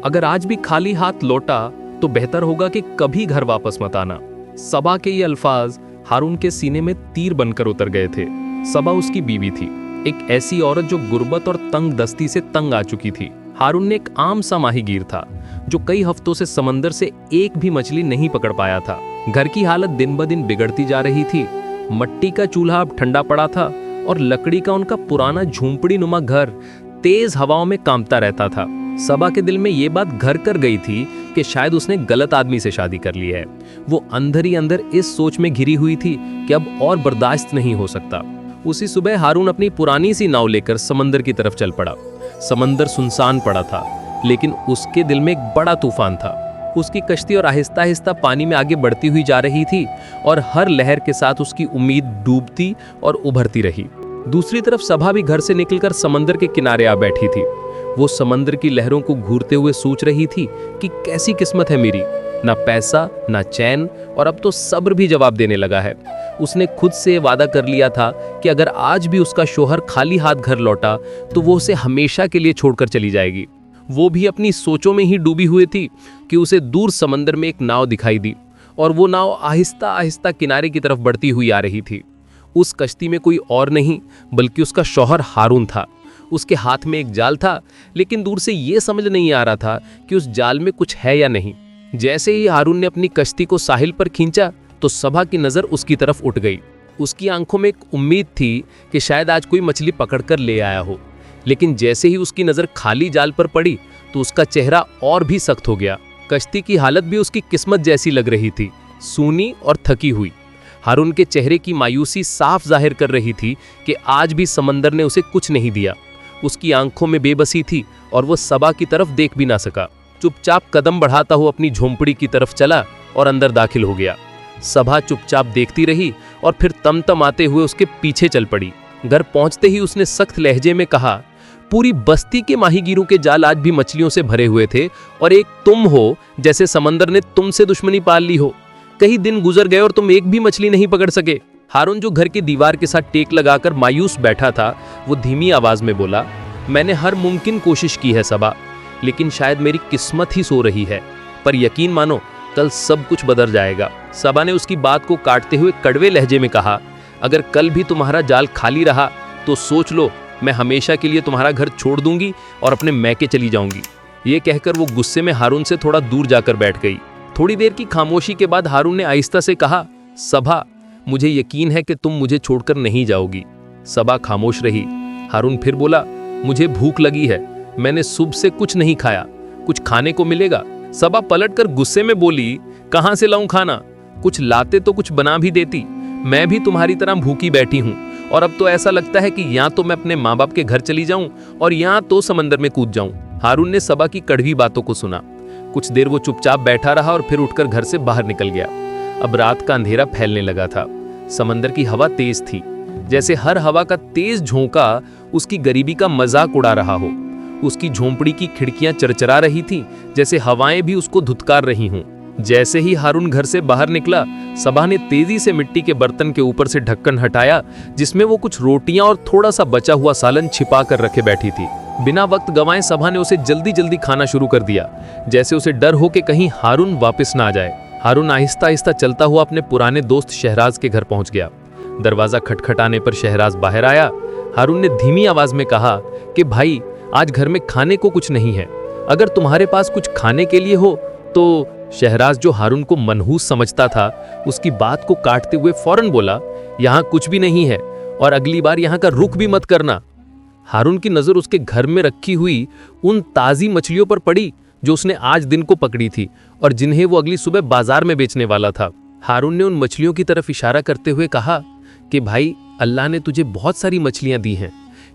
अगर आज भी खाली हाथ लौटा तो बेहतर होगा कि कभी घर वापस मत आना। सबा के ये अल्फाज हारून के सीने में तीर बनकर उतर गए थे। सबा उसकी बीवी थी, एक ऐसी औरत जो गुर्बत और तंग दस्ती से तंग आ चुकी थी। हारून ने एक आम सा माहीगीर था जो कई हफ्तों से समंदर से एक भी मछली नहीं पकड़ पाया था। घर की हालत दिन ब दिन बिगड़ती जा रही थी। मट्टी का चूल्हा अब ठंडा पड़ा था और लकड़ी का उनका पुराना झूंपड़ी नुमा घर तेज हवाओं में कांपता रहता था। सबा के दिल में ये बात घर कर गई थी कि शायद उसने गलत आदमी से शादी कर ली है। वो अंदर ही अंदर इस सोच में घिरी हुई थी कि अब और बर्दाश्त नहीं हो सकता। उसी सुबह हारून अपनी पुरानी सी नाव लेकर समंदर की तरफ चल पड़ा। समंदर सुनसान पड़ा था, लेकिन उसके दिल में एक बड़ा तूफान था। उसकी कश्ती और आहिस्ता आहिस्ता पानी में आगे बढ़ती हुई जा रही थी और हर लहर के साथ उसकी उम्मीद डूबती और उभरती रही। दूसरी तरफ सबा भी घर से निकलकर समंदर के किनारे आ बैठी थी। वो समंदर की लहरों को घूरते हुए सोच रही थी कि कैसी किस्मत है मेरी, ना पैसा ना चैन, और अब तो सब्र भी जवाब देने लगा है। उसने खुद से वादा कर लिया था कि अगर आज भी उसका शौहर खाली हाथ घर लौटा तो वो उसे हमेशा के लिए छोड़कर चली जाएगी। वो भी अपनी सोचों में ही डूबी हुई थी कि उसे दूर समंदर में एक नाव दिखाई दी और वो नाव आहिस्ता आहिस्ता किनारे की तरफ बढ़ती हुई आ रही थी। उस कश्ती में कोई और नहीं बल्कि उसका शौहर हारून था। उसके हाथ में एक जाल था, लेकिन दूर से ये समझ नहीं आ रहा था कि उस जाल में कुछ है या नहीं। जैसे ही हारून ने अपनी कश्ती को साहिल पर खींचा तो सबा की नजर उसकी तरफ उठ गई। उसकी आंखों में एक उम्मीद थी कि शायद आज कोई मछली पकड़कर ले आया हो, लेकिन जैसे ही उसकी नजर खाली जाल पर पड़ी तो उसका चेहरा और भी सख्त हो गया। कश्ती की हालत भी उसकी किस्मत जैसी लग रही थी, सूनी और थकी हुई। हारून के चेहरे की मायूसी साफ जाहिर कर रही थी कि आज भी समंदर ने उसे कुछ नहीं दिया। उसकी आंखों में बेबसी थी और वो सबा की तरफ देख भी ना सका। चुपचाप कदम बढ़ाता हुआ अपनी झोंपड़ी की तरफ चला और अंदर दाखिल हो गया। सबा चुपचाप देखती रही और फिर तमतमाते हुए उसके पीछे चल पड़ी। घर पहुंचते ही उसने सख्त लहजे में कहा, पूरी बस्ती के माहीगीरों के जाल आज भी मछलियों से भरे हुए थे और एक तुम हो जैसे समंदर ने तुमसे दुश्मनी पाल ली हो। कई दिन गुजर गए और तुम एक भी मछली नहीं पकड़ सके। हारून, जो घर की दीवार के साथ टेक लगाकर मायूस बैठा था, वो धीमी आवाज में बोला, मैंने हर मुमकिन कोशिश की है सबा, लेकिन शायद मेरी किस्मत ही सो रही है। पर यकीन मानो, कल सब कुछ बदल जाएगा। सबा ने उसकी बात को काटते हुए कड़वे लहजे में कहा, अगर कल भी तुम्हारा जाल खाली रहा तो सोच लो, मैं हमेशा के लिए तुम्हारा घर छोड़ दूंगी और अपने मैके चली जाऊंगी। ये कहकर वो गुस्से में हारून से थोड़ा दूर जाकर बैठ गई। थोड़ी देर की खामोशी के बाद हारून ने आहिस्ता से कहा, सबा, मुझे यकीन है कि तुम मुझे छोड़कर नहीं जाओगी। सबा खामोश रही। हारून फिर बोला, मुझे भूख लगी है, मैंने सुबह से कुछ नहीं खाया, कुछ खाने को मिलेगा? सबा पलटकर गुस्से में बोली, कहां से लाऊं खाना? कुछ लाते तो कुछ बना भी देती। मैं भी तुम्हारी तरह भूखी बैठी हूं और अब तो ऐसा लगता है कि या तो मैं अपने माँ बाप के घर चली जाऊं और या तो समंदर में कूद जाऊं। हारून ने सबा की कड़वी बातों को सुना। कुछ देर वो चुपचाप बैठा रहा और फिर उठकर घर से बाहर निकल गया। अब रात का अंधेरा फैलने लगा था। समंदर की हवा तेज थी, जैसे हर हवा का तेज झोंका उसकी गरीबी का मजाक उड़ा रहा हो। उसकी झोंपड़ी की खिड़कियां चरचरा रही थी, जैसे हवाएं भी उसको धुतकार रही हों। जैसे ही हारून घर से बाहर निकला, सबा ने तेजी से मिट्टी के बर्तन के ऊपर से ढक्कन हटाया, जिसमें वो कुछ रोटियां और थोड़ा सा बचा हुआ सालन छिपा कर रखे बैठी थी। बिना वक्त गंवाए सबा ने उसे जल्दी जल्दी खाना शुरू कर दिया, जैसे उसे डर हो कि कहीं हारून वापस ना आ जाए। हारून आहिस्ता आहिस्ता चलता हुआ अपने पुराने दोस्त शहराज के घर पहुंच गया। दरवाजा खटखटाने पर शहराज बाहर आया। हारून ने धीमी आवाज में कहा कि भाई, आज घर में खाने को कुछ नहीं है, अगर तुम्हारे पास कुछ खाने के लिए हो तो। शहराज, जो हारून को मनहूस समझता था, उसकी बात को काटते हुए फौरन बोला, यहाँ कुछ भी नहीं है और अगली बार यहाँ का रुख भी मत करना। हारून की नजर उसके घर में रखी हुई उन ताजी मछलियों पर पड़ी जो उसने आज दिन को पकड़ी थी और जिन्हें वो अगली सुबह बाजार में बेचने वाला था। हारून ने उन मछलियों की तरफ इशारा करते हुए कहा कि भाई, अल्लाह ने तुझे बहुत सारी मछलियां दी हैं,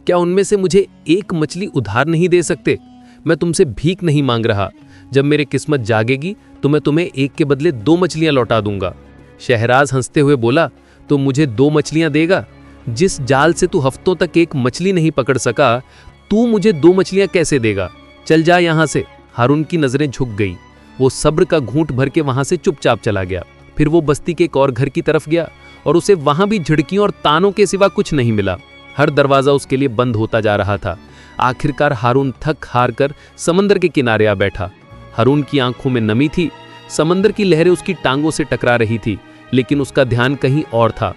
क्या उनमें से मुझे एक मछली उधार नहीं दे सकते? मैं तुमसे भीख नहीं मांग रहा, जब मेरी किस्मत जागेगी तो मैं तुम्हें एक के बदले 2 मछलियां लौटा दूंगा। शहराज हंसते हुए बोला, तो मुझे 2 मछलियां देगा? जिस जाल से तू हफ्तों तक एक मछली नहीं पकड़ सका, तू मुझे 2 मछलियां कैसे देगा? चल जा यहां से। हारून की नजरें झुक गई। वो सब्र का घूंट भर के वहां से चुपचाप चला गया। फिर वो बस्ती के एक और घर की तरफ गया और उसे वहां भी झिड़कियों और तानों के सिवा कुछ नहीं मिला। हर दरवाजा उसके लिए बंद होता जा रहा था। आखिरकार हारून थक हार कर समंदर के किनारे आ बैठा। हारून की आंखों में नमी थी। समंदर की लहरें उसकी टांगों से टकरा रही थी, लेकिन उसका ध्यान कहीं और था।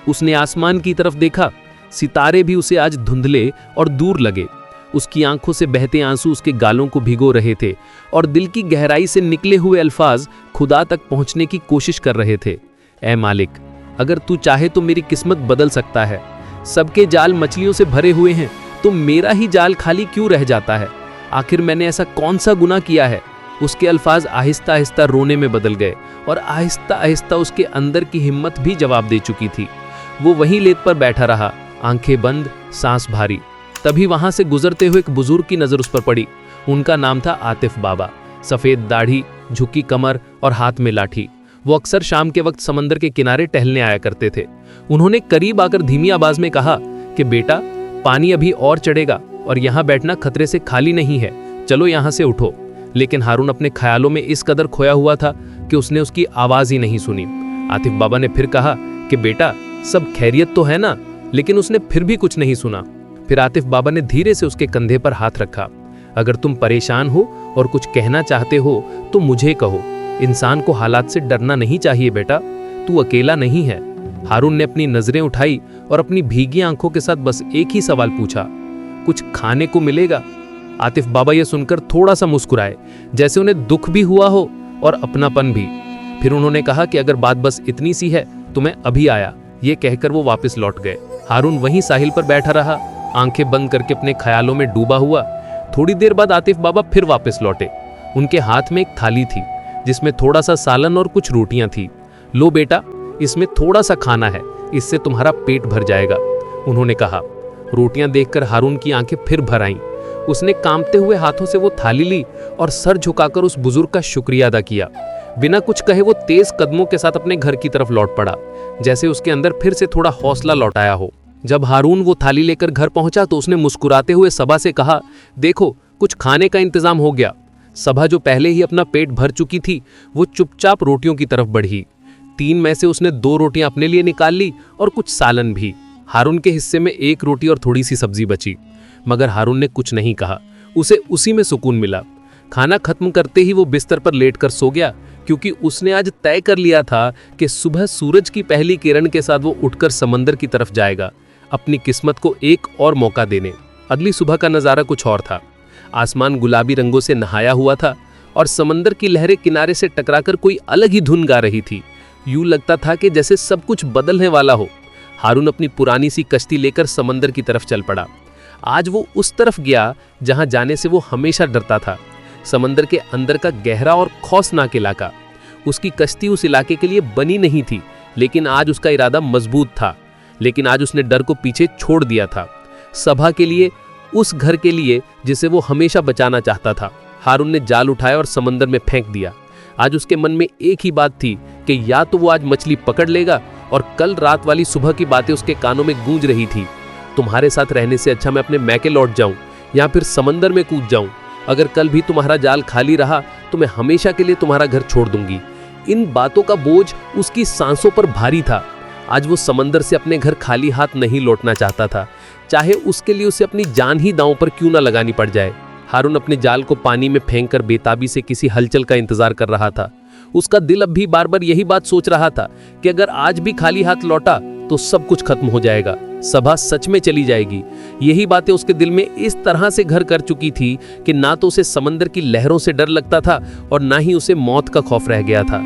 उसने आसमान की तरफ देखा। सितारे भी उसे आज धुंधले और दूर लगे। उसकी आंखों से बहते आंसू उसके गालों को भिगो रहे थे और दिल की गहराई से निकले हुए अल्फाज खुदा तक पहुंचने की कोशिश कर रहे थे। ऐ मालिक, अगर तू चाहे तो मेरी किस्मत बदल सकता है। सबके जाल मछलियों से भरे हुए हैं, तो मेरा ही जाल खाली क्यों रह जाता है? आखिर मैंने ऐसा कौन सा गुनाह किया है? उसके अल्फाज आहिस्ता आहिस्ता रोने में बदल गए और आहिस्ता आहिस्ता उसके अंदर की हिम्मत भी जवाब दे चुकी थी। वो वहीं लेट पर बैठा रहा, आंखें बंद, सांस भारी। तभी वहां से गुजरते हुए एक बुजुर्ग की नजर उस पर पड़ी। उनका नाम था आतिफ बाबा। सफेद दाढ़ी, झुकी कमर और हाथ में लाठी। वो अक्सर शाम के वक्त समंदर के किनारे टहलने आया करते थे। उन्होंने करीब आकर धीमी आवाज में कहा कि बेटा, पानी अभी और चढ़ेगा और यहाँ बैठना खतरे से खाली नहीं है, चलो यहाँ से उठो। लेकिन हारून अपने ख्यालों में इस कदर खोया हुआ था कि उसने उसकी आवाज ही नहीं सुनी। आतिफ बाबा ने फिर कहा कि बेटा, सब खैरियत तो है ना? लेकिन उसने फिर भी कुछ नहीं सुना। फिर आतिफ बाबा ने धीरे से उसके कंधे पर हाथ रखा। अगर तुम परेशान हो और कुछ कहना चाहते हो तो मुझे कहो। इंसान को हालात से डरना नहीं चाहिए बेटा, तू अकेला नहीं है। हारून ने अपनी नजरें उठाई और अपनी भीगी आंखों के साथ बस एक ही सवाल पूछा, कुछ खाने को मिलेगा? आतिफ बाबा यह सुनकर थोड़ा सा मुस्कुराए, जैसे उन्हें दुख भी हुआ हो और अपनापन भी। फिर उन्होंने कहा कि अगर बात बस इतनी सी है तो मैं अभी आया। ये कहकर वो वापस लौट गए। हारून वहीं साहिल पर बैठा रहा, आंखें बंद करके अपने ख्यालों में डूबा हुआ। थोड़ी देर बाद आतिफ बाबा फिर वापस लौटे। उनके हाथ में एक थाली थी जिसमें थोड़ा सा सालन और कुछ रोटियां थी। लो बेटा, इसमें थोड़ा सा खाना है, इससे तुम्हारा पेट भर जाएगा, उन्होंने कहा। रोटियां देखकर हारून की आंखें फिर भर आईं। उसने कांपते हुए हाथों से वो थाली ली और सर झुकाकर उस बुजुर्ग का शुक्रिया अदा किया। बिना कुछ कहे वो तेज कदमों के साथ अपने घर की तरफ लौट पड़ा, जैसे उसके अंदर फिर से थोड़ा हौसला लौटाया हो। जब हारून वो थाली लेकर घर पहुंचा तो उसने मुस्कुराते हुए सबा से कहा, देखो, कुछ खाने का इंतजाम हो गया। सबा, जो पहले ही अपना पेट भर चुकी थी, वो चुपचाप रोटियों की तरफ बढ़ी। 3 में से उसने 2 रोटियां अपने लिए निकाल ली और कुछ सालन भी। हारून के हिस्से में 1 रोटी और थोड़ी सी सब्जी बची, मगर हारून ने कुछ नहीं कहा। उसे उसी में सुकून मिला। खाना खत्म करते ही वो बिस्तर पर लेटकर सो गया, क्योंकि उसने आज तय कर लिया था कि सुबह सूरज की पहली किरण के साथ वो उठकर समंदर की तरफ जाएगा, अपनी किस्मत को एक और मौका देने। अगली सुबह का नजारा कुछ और था। आसमान गुलाबी रंगों से नहाया हुआ था और समंदर की लहरें किनारे से टकराकर कोई अलग ही धुन गा रही थी। यूं लगता था कि जैसे सब कुछ बदलने वाला हो। हारून अपनी पुरानी सी कश्ती लेकर समंदर की तरफ चल पड़ा। आज वो उस तरफ गया जहां जाने से वो हमेशा डरता था, समंदर के अंदर का गहरा और खौफनाक इलाका। उसकी कश्ती उस इलाके के लिए बनी नहीं थी, लेकिन आज उसका इरादा मजबूत था। लेकिन आज उसने डर को पीछे छोड़ दिया था, सभा के लिए, उस घर के लिए जिसे वो हमेशा बचाना चाहता था। हारून ने जाल उठाया और समंदर में फेंक दिया। आज उसके मन में एक ही बात थी कि या तो वो आज मछली पकड़ लेगा, और कल रात वाली सुबह की बातें उसके कानों में गूंज रही थी। तुम्हारे साथ रहने से अच्छा मैं अपने मैके लौट जाऊं या फिर समंदर में कूद जाऊं। अगर कल भी तुम्हारा जाल खाली रहा तो मैं हमेशा के लिए तुम्हारा घर छोड़ दूंगी। इन बातों का बोझ उसकी सांसों पर भारी था। आज वो समंदर से अपने घर खाली हाथ नहीं लौटना चाहता था, चाहे उसके लिए उसे अपनी जान ही दांव पर क्यों ना लगानी पड़ जाए। हारून अपने जाल को पानी में फेंककर बेताबी से किसी हलचल का इंतजार कर रहा था। उसका दिल अब भी बार बार यही बात सोच रहा था कि अगर आज भी खाली हाथ लौटा तो सब कुछ खत्म हो जाएगा, सभा सच में चली जाएगी। यही बातें उसके दिल में इस तरह से घर कर चुकी थी कि ना तो उसे समंदर की लहरों से डर लगता था और ना ही उसे मौत का खौफ रह गया था।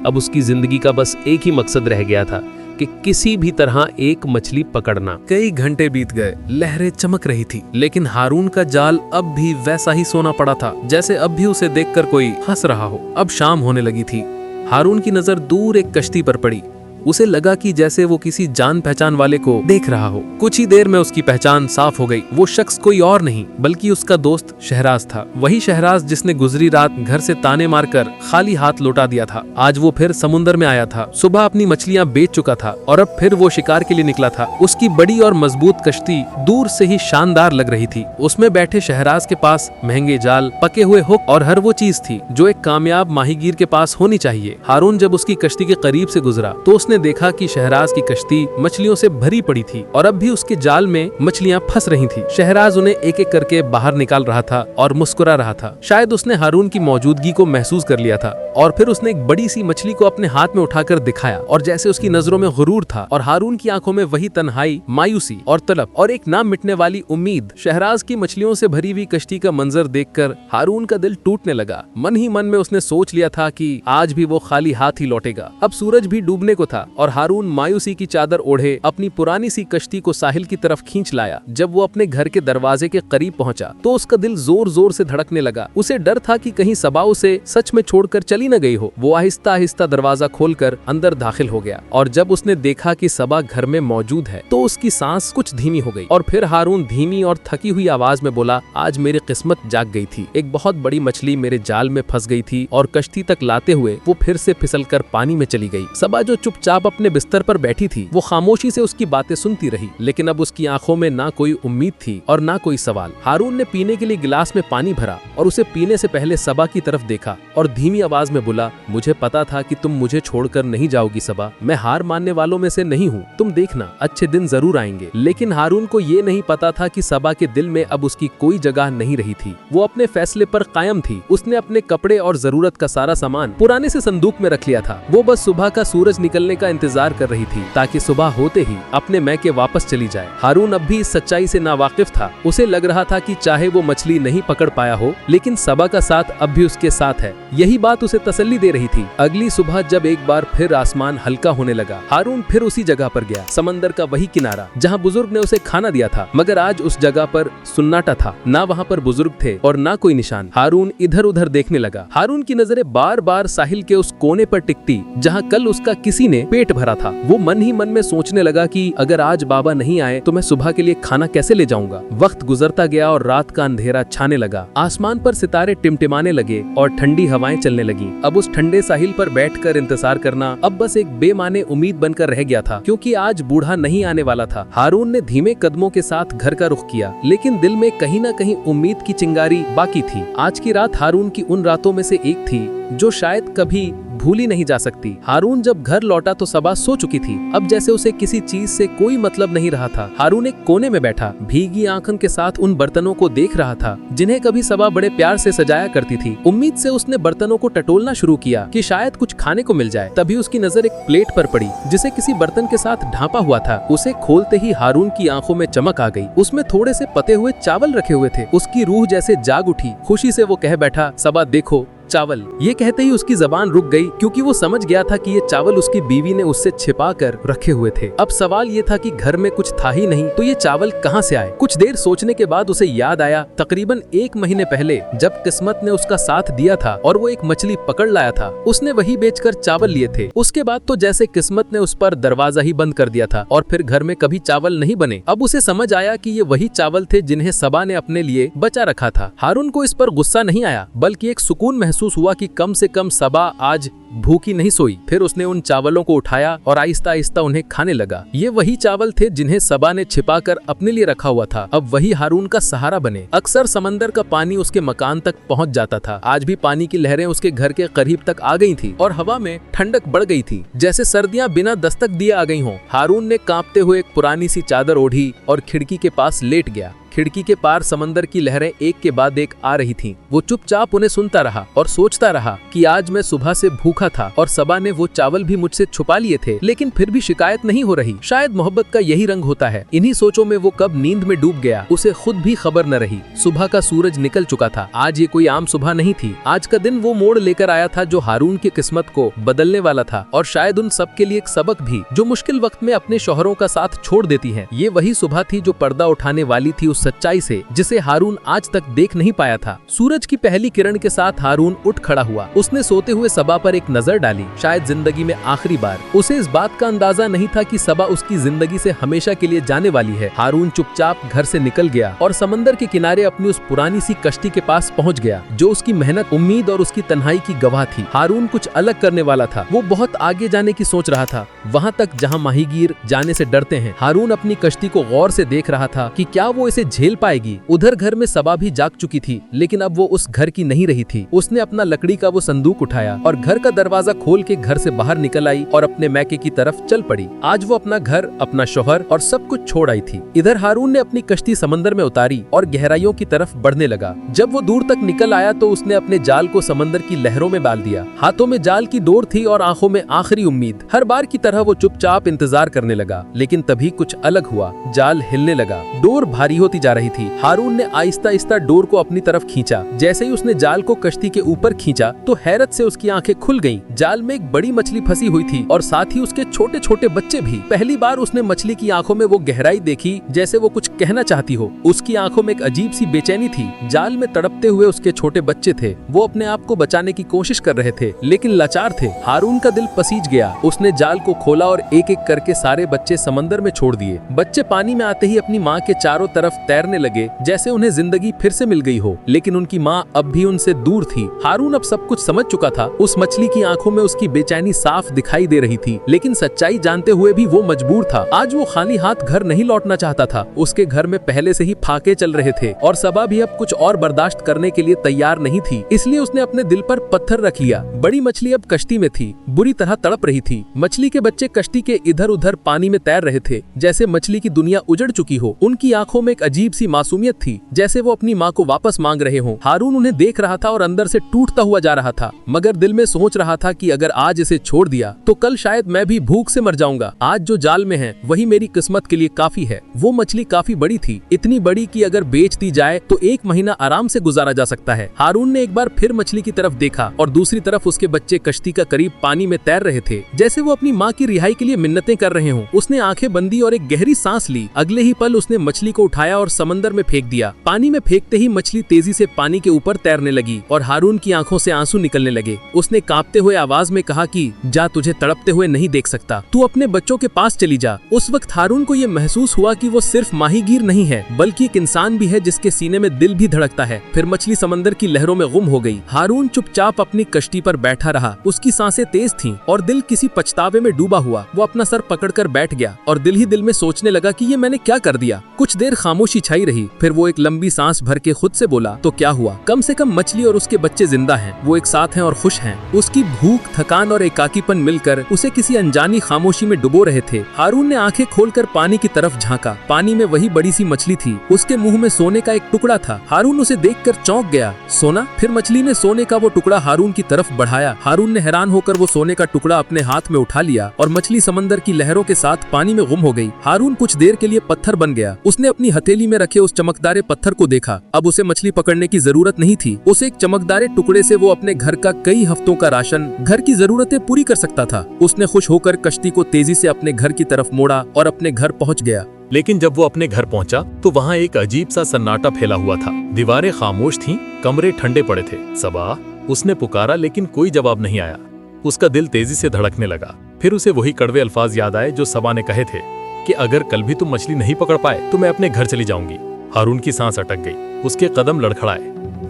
अब उसकी जिंदगी का बस एक ही मकसद रह गया था कि किसी भी तरह एक मछली पकड़ना। कई घंटे बीत गए, लहरें चमक रही थी, लेकिन हारून का जाल अब भी वैसा ही सोना पड़ा था, जैसे अब भी उसे देखकर कोई हंस रहा हो। अब शाम होने लगी थी। हारून की नजर दूर एक कश्ती पर पड़ी। उसे लगा कि जैसे वो किसी जान पहचान वाले को देख रहा हो। कुछ ही देर में उसकी पहचान साफ हो गई। वो शख्स कोई और नहीं बल्कि उसका दोस्त शहराज था। वही शहराज जिसने गुजरी रात घर से ताने मारकर खाली हाथ लौटा दिया था। आज वो फिर समुद्र में आया था। सुबह अपनी मछलियां बेच चुका था और अब फिर वो शिकार के लिए निकला था। उसकी बड़ी और मजबूत कश्ती दूर से ही शानदार लग रही थी। उसमें बैठे शहराज के पास महंगे जाल, पके हुए हुक और हर वो चीज थी जो एक कामयाब माहीगीर के पास होनी चाहिए। हारून जब उसकी कश्ती के करीब से गुजरा तो उसने उसने देखा कि शहराज की कश्ती मछलियों से भरी पड़ी थी और अब भी उसके जाल में मछलियां फंस रही थी। शहराज उन्हें एक एक करके बाहर निकाल रहा था और मुस्कुरा रहा था। शायद उसने हारून की मौजूदगी को महसूस कर लिया था और फिर उसने एक बड़ी सी मछली को अपने हाथ में उठाकर दिखाया और जैसे उसकी नजरों में गुरूर था और हारून की आंखों में वही तन्हाई, मायूसी और तलब और एक ना मिटने वाली उम्मीद। शहराज की मछलियों से भरी हुई कश्ती का मंजर देखकर हारून का दिल टूटने लगा। मन ही मन में उसने सोच लिया था कि आज भी वो खाली हाथ ही लौटेगा। अब सूरज भी डूबने को था और हारून मायूसी की चादर ओढ़े अपनी पुरानी सी कश्ती को साहिल की तरफ खींच लाया। जब वो अपने घर के दरवाजे के करीब पहुंचा तो उसका दिल जोर जोर से धड़कने लगा। उसे डर था कि कहीं सबा उसे सच में छोड़कर चली न गई हो। वो आहिस्ता आहिस्ता दरवाजा खोलकर अंदर दाखिल हो गया और जब उसने देखा कि सबा घर में मौजूद है तो उसकी सांस कुछ धीमी हो गई और फिर हारून धीमी और थकी हुई आवाज में बोला, आज मेरी किस्मत जाग गई थी। एक बहुत बड़ी मछली मेरे जाल में फंस गई थी और कश्ती तक लाते हुए वो फिर से फिसलकर पानी में चली गई। सबा जो चुपचाप अपने बिस्तर पर बैठी थी वो खामोशी से उसकी बातें सुनती रही, लेकिन अब उसकी आंखों में ना कोई उम्मीद थी और ना कोई सवाल। हारून ने पीने के लिए गिलास में पानी भरा और उसे पीने से पहले सबा की तरफ देखा और धीमी आवाज में बोला, मुझे पता था कि तुम मुझे छोड़कर नहीं जाओगी सबा। मैं हार मानने वालों में से नहीं हूँ। तुम देखना, अच्छे दिन जरूर आएंगे। लेकिन हारून को ये नहीं पता था कि सबा के दिल में अब उसकी कोई जगह नहीं रही थी। वो अपने फैसले पर कायम थी। उसने अपने कपड़े और जरूरत का सारा सामान पुराने से संदूक में रख लिया था। वो बस सुबह का सूरज निकलने का इंतजार कर रही थी ताकि सुबह होते ही अपने मैके वापस चली जाए। हारून अब भी इस सच्चाई से नावाकिफ था। उसे लग रहा था कि चाहे वो मछली नहीं पकड़ पाया हो, लेकिन सबा का साथ अब भी उसके साथ है। यही बात उसे तसल्ली दे रही थी। अगली सुबह जब एक बार फिर आसमान हल्का होने लगा, हारून फिर उसी जगह पर गया, समंदर का वही किनारा जहाँ बुजुर्ग ने उसे खाना दिया था। मगर आज उस जगह पर सुन्नाटा था। ना वहाँ पर बुजुर्ग थे और ना कोई निशान। हारून इधर उधर देखने लगा। हारून की नजरें बार बार साहिल के उस कोने पर टिकती जहाँ कल उसका किसी ने पेट भरा था। वो मन ही मन में सोचने लगा कि अगर आज बाबा नहीं आए तो मैं सुबह के लिए खाना कैसे ले जाऊंगा। वक्त गुजरता गया और रात का अंधेरा छाने लगा। आसमान पर सितारे टिमटिमाने लगे और ठंडी हवाएं चलने लगी। अब उस ठंडे साहिल पर बैठकर इंतजार करना अब बस एक बेमाने उम्मीद बनकर रह गया था, क्योंकि आज बूढ़ा नहीं आने वाला था। हारून ने धीमे कदमों के साथ घर का रुख किया, लेकिन दिल में कहीं ना कहीं उम्मीद की चिंगारी बाकी थी। आज की रात हारून की उन रातों में से एक थी जो शायद कभी भूली नहीं जा सकती। हारून जब घर लौटा तो सबा सो चुकी थी। अब जैसे उसे किसी चीज से कोई मतलब नहीं रहा था। हारून एक कोने में बैठा भीगी आंखों के साथ उन बर्तनों को देख रहा था जिन्हें कभी सबा बड़े प्यार से सजाया करती थी। उम्मीद से उसने बर्तनों को टटोलना शुरू किया कि शायद कुछ खाने को मिल जाए। तभी उसकी नजर एक प्लेट पर पड़ी जिसे किसी बर्तन के साथ ढांपा हुआ था। उसे खोलते ही हारून की आंखों में चमक आ गई। उसमें थोड़े से पते हुए चावल रखे हुए थे। उसकी रूह जैसे जाग उठी। खुशी से वो कह बैठा, सबा देखो चावल। ये कहते ही उसकी जबान रुक गई, क्योंकि वो समझ गया था कि ये चावल उसकी बीवी ने उससे छिपा कर रखे हुए थे। अब सवाल ये था कि घर में कुछ था ही नहीं तो ये चावल कहाँ से आए। कुछ देर सोचने के बाद उसे याद आया, तकरीबन 1 महीने पहले जब किस्मत ने उसका साथ दिया था और वो एक मछली पकड़ लाया था, उसने वही बेचकर चावल लिए थे। उसके बाद तो जैसे किस्मत ने उस पर दरवाजा ही बंद कर दिया था और फिर घर में कभी चावल नहीं बने। अब उसे समझ आया कि ये वही चावल थे जिन्हें सबा ने अपने लिए बचा रखा था। हारून को इस पर गुस्सा नहीं आया, बल्कि एक सुकून महसूस हुआ कि कम से कम सबा आज भूखी नहीं सोई। फिर उसने उन चावलों को उठाया और आहिस्ता आहिस्ता उन्हें खाने लगा। ये वही चावल थे जिन्हें सबा ने छिपाकर अपने लिए रखा हुआ था। अब वही हारून का सहारा बने। अक्सर समंदर का पानी उसके मकान तक पहुंच जाता था। आज भी पानी की लहरें उसके घर के करीब तक आ गई थी और हवा में ठंडक बढ़ गई थी, जैसे सर्दियां बिना दस्तक दिए आ गई हों। हारून ने कांपते हुए एक पुरानी सी चादर ओढ़ी और खिड़की के पास लेट गया। खिड़की के पार समंदर की लहरें एक के बाद एक आ रही थीं। वो चुपचाप उन्हें सुनता रहा और सोचता रहा कि आज मैं सुबह से भूखा था और सबा ने वो चावल भी मुझसे छुपा लिए थे, लेकिन फिर भी शिकायत नहीं हो रही। शायद मोहब्बत का यही रंग होता है। इन्हीं सोचों में वो कब नींद में डूब गया, उसे खुद भी खबर न रही। सुबह का सूरज निकल चुका था। आज ये कोई आम सुबह नहीं थी। आज का दिन वो मोड़ लेकर आया था जो हारून की किस्मत को बदलने वाला था, और शायद उन सब के लिए एक सबक भी, जो मुश्किल वक्त में अपने शौहरों का साथ छोड़ देती हैं। ये वही सुबह थी जो पर्दा उठाने वाली थी उस सच्चाई से जिसे हारून आज तक देख नहीं पाया था। सूरज की पहली किरण के साथ हारून उठ खड़ा हुआ। उसने सोते हुए सबा पर एक नजर डाली, शायद जिंदगी में आखिरी बार। उसे इस बात का अंदाजा नहीं था कि सबा उसकी जिंदगी से हमेशा के लिए जाने वाली है। हारून चुपचाप घर से निकल गया और समंदर के किनारे अपनी उस पुरानी सी कश्ती के पास पहुंच गया जो उसकी मेहनत, उम्मीद और उसकी तन्हाई की गवाह थी। हारून कुछ अलग करने वाला था। वो बहुत आगे जाने की सोच रहा था, वहाँ तक जहाँ माहीगीर जाने से डरते हैं। हारून अपनी कश्ती को गौर से देख रहा था कि क्या वो इसे झेल पाएगी। उधर घर में सबा भी जाग चुकी थी, लेकिन अब वो उस घर की नहीं रही थी। उसने अपना लकड़ी का वो संदूक उठाया और घर का दरवाजा खोल के घर से बाहर निकल आई और अपने मैके की तरफ चल पड़ी। आज वो अपना घर, अपना शौहर और सब कुछ छोड़ आई थी। इधर हारून ने अपनी कश्ती समंदर में उतारी और गहराइयों की तरफ बढ़ने लगा। जब वो दूर तक निकल आया तो उसने अपने जाल को समंदर की लहरों में डाल दिया। हाथों में जाल की डोर थी और आंखों में आखिरी उम्मीद। हर बार की तरह वो चुपचाप इंतजार करने लगा, लेकिन तभी कुछ अलग हुआ। जाल हिलने लगा, डोर भारी होती जा रही थी। हारून ने आहिस्ता आहिस्ता डोर को अपनी तरफ खींचा। जैसे ही उसने जाल को कश्ती के ऊपर खींचा तो हैरत से उसकी आंखें खुल गईं। जाल में एक बड़ी मछली फंसी हुई थी और साथ ही उसके छोटे छोटे बच्चे भी। पहली बार उसने मछली की आंखों में वो गहराई देखी, जैसे वो कुछ कहना चाहती हो। उसकी आंखों में एक अजीब सी बेचैनी थी। जाल में तड़पते हुए उसके छोटे बच्चे थे। वो अपने आप को बचाने की कोशिश कर रहे थे, लेकिन लाचार थे। हारून का दिल पसीज गया। उसने जाल को खोला और एक एक करके सारे बच्चे समंदर में छोड़ दिए। बच्चे पानी में आते ही अपनी माँ के चारों तरफ तैरने लगे, जैसे उन्हें जिंदगी फिर से मिल गई हो। लेकिन उनकी माँ अब भी उनसे दूर थी। हारून अब सब कुछ समझ चुका था। उस मछली की आंखों में उसकी बेचैनी साफ दिखाई दे रही थी, लेकिन सच्चाई जानते हुए भी वो मजबूर था। आज वो खाली हाथ घर नहीं लौटना चाहता था। उसके घर में पहले से ही फाके चल रहे थे और सबा भी अब कुछ और बर्दाश्त करने के लिए तैयार नहीं थी। इसलिए उसने अपने दिल पर पत्थर रख लिया। बड़ी मछली अब कश्ती में थी, बुरी तरह तड़प रही थी। मछली के बच्चे कश्ती के इधर उधर पानी में तैर रहे थे, जैसे मछली की दुनिया उजड़ चुकी हो। उनकी आंखों में एक अजीब सी मासूमियत थी, जैसे वो अपनी माँ को वापस मांग रहे हों। हारून उन्हें देख रहा था और अंदर से टूटता हुआ जा रहा था, मगर दिल में सोच रहा था कि अगर आज इसे छोड़ दिया तो कल शायद मैं भी भूख से मर जाऊंगा। आज जो जाल में है वही मेरी किस्मत के लिए काफी है। वो मछली काफी बड़ी थी, इतनी बड़ी कि अगर बेच दी जाए तो 1 महीना आराम से गुजारा जा सकता है। हारून ने एक बार फिर मछली की तरफ देखा और दूसरी तरफ उसके बच्चे कश्ती का करीब पानी में तैर रहे थे, जैसे वो अपनी माँ की रिहाई के लिए मिन्नतें कर रहे हों। उसने आंखें बंदी और एक गहरी सांस ली। अगले ही पल उसने मछली को उठाया और समंदर में फेंक दिया। पानी में फेंकते ही मछली तेजी से पानी के ऊपर तैरने लगी और हारून की आंखों से आंसू निकलने लगे। उसने कांपते हुए आवाज में कहा कि जा, तुझे तड़पते हुए नहीं देख सकता, तू अपने बच्चों के पास चली जा। उस वक्त हारून को ये महसूस हुआ कि वो सिर्फ माहीगीर नहीं है, बल्कि एक इंसान भी है जिसके सीने में दिल भी धड़कता है। फिर मछली समंदर की लहरों में गुम हो गई। हारून चुपचाप अपनी कश्ती पर बैठा रहा। उसकी सांसें तेज थीं और दिल किसी पछतावे में डूबा हुआ। वो अपना सर पकड़कर बैठ गया और दिल ही दिल में सोचने लगा कि ये मैंने क्या कर दिया। कुछ देर खामोशी छाई रही। फिर वो एक लंबी सांस भर के खुद से बोला, तो क्या हुआ? कम से कम मछली और उसके बच्चे जिंदा हैं। वो एक साथ हैं और खुश हैं। उसकी भूख, थकान और एकाकीपन मिलकर उसे किसी अनजानी खामोशी में डुबो रहे थे। हारून ने आंखें खोलकर पानी की तरफ झांका। पानी में वही बड़ी सी मछली थी। उसके मुंह में सोने का एक टुकड़ा था। हारून उसे देखकर चौंक गया। सोना? फिर मछली ने सोने का वो टुकड़ा हारून की तरफ बढ़ाया। हारून ने हैरान होकर वो सोने का टुकड़ा अपने हाथ में उठा लिया और मछली समंदर की लहरों के साथ पानी में गुम हो गई। हारून कुछ देर के लिए पत्थर बन गया। उसने अपनी हथेली में रखे उस चमकदारे पत्थर को देखा। अब उसे मछली पकड़ने की जरूरत नहीं थी। उस एक चमकदारे टुकड़े से वो अपने घर का कई हफ्तों का राशन, घर की जरूरतें पूरी कर सकता था। उसने खुश होकर कश्ती को तेजी से अपने घर की तरफ मोड़ा और अपने घर पहुंच गया। लेकिन जब वो अपने घर पहुंचा तो वहाँ एक अजीब सा सन्नाटा फैला हुआ था। दीवारें खामोश थीं, कमरे ठंडे पड़े थे। सबा, उसने पुकारा लेकिन कोई जवाब नहीं आया। उसका दिल तेजी से धड़कने लगा। फिर उसे वही कड़वे अल्फाज याद आए जो सबा ने कहे थे कि अगर कल भी तुम मछली नहीं पकड़ पाए तो मैं अपने घर चली जाऊंगी। हारून की सांस अटक गई। उसके कदम लड़खड़ाए।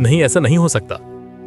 नहीं, ऐसा नहीं हो सकता,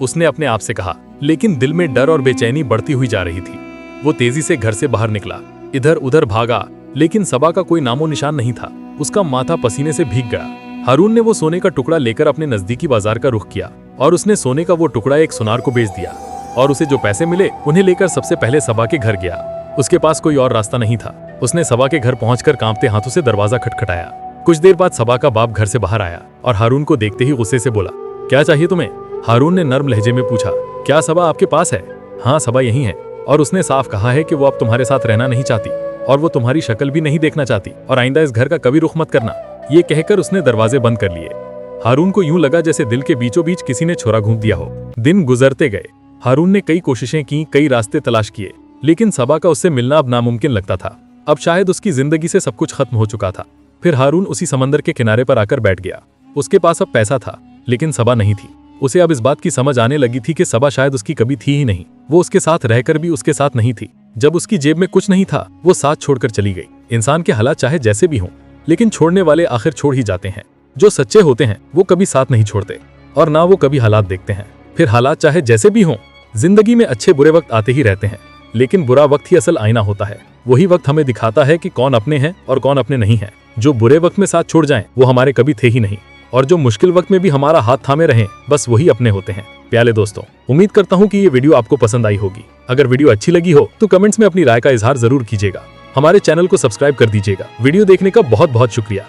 उसने अपने आप से कहा। लेकिन दिल में डर और बेचैनी बढ़ती हुई जा रही थी। वो तेजी से घर से बाहर निकला, इधर उधर भागा, लेकिन सबा का कोई नामो निशान नहीं था। उसका माथा पसीने से भीग गया। हारून ने वो सोने का टुकड़ा लेकर अपने नजदीकी बाजार का रुख किया और उसने सोने का वो टुकड़ा एक सुनार को बेच दिया और उसे जो पैसे मिले उन्हें लेकर सबसे पहले सबा के घर गया। उसके पास कोई और रास्ता नहीं था। उसने सबा के घर पहुंचकर कांपते हाथों से दरवाजा खटखटाया। कुछ देर बाद सबा का बाप घर से बाहर आया और हारून को देखते ही गुस्से से बोला, क्या चाहिए तुम्हें? हारून ने नर्म लहजे में पूछा, क्या सबा आपके पास है? हाँ, सबा यही है और उसने साफ कहा है कि वो अब तुम्हारे साथ रहना नहीं चाहती और वो तुम्हारी शक्ल भी नहीं देखना चाहती और आइंदा इस घर का कभी रुख मत करना। ये कहकर उसने दरवाजे बंद कर लिए। हारून को यूं लगा जैसे दिल के बीचों बीच किसी ने छोरा घूंप दिया हो। दिन गुजरते गए। हारून ने कई कोशिशें की, कई रास्ते तलाश किए, लेकिन सबा का उससे मिलना अब नामुमकिन लगता था। अब शायद उसकी जिंदगी से सब कुछ खत्म हो चुका था। फिर हारून उसी समंदर के किनारे पर आकर बैठ गया। उसके पास अब पैसा था, लेकिन सबा नहीं थी। उसे अब इस बात की समझ आने लगी थी कि सबा शायद उसकी कभी थी ही नहीं। वो उसके साथ रहकर भी उसके साथ नहीं थी। जब उसकी जेब में कुछ नहीं था, वो साथ छोड़कर चली गई। इंसान के हालात चाहे जैसे भी हों, लेकिन छोड़ने वाले आखिर छोड़ ही जाते हैं। जो सच्चे होते हैं वो कभी साथ नहीं छोड़ते और ना वो कभी हालात देखते हैं। फिर हालात चाहे जैसे भी हों, जिंदगी में अच्छे बुरे वक्त आते ही रहते हैं, लेकिन बुरा वक्त ही असल आईना होता है। वही वक्त हमें दिखाता है कि कौन अपने हैं और कौन अपने नहीं हैं। जो बुरे वक्त में साथ छोड़ जाएं, वो हमारे कभी थे ही नहीं, और जो मुश्किल वक्त में भी हमारा हाथ थामे रहें, बस वही अपने होते हैं। प्यारे दोस्तों, उम्मीद करता हूँ कि ये वीडियो आपको पसंद आई होगी। अगर वीडियो अच्छी लगी हो तो कमेंट्स में अपनी राय का इजहार जरूर कीजिएगा। हमारे चैनल को सब्सक्राइब कर दीजिएगा। वीडियो देखने का बहुत बहुत शुक्रिया।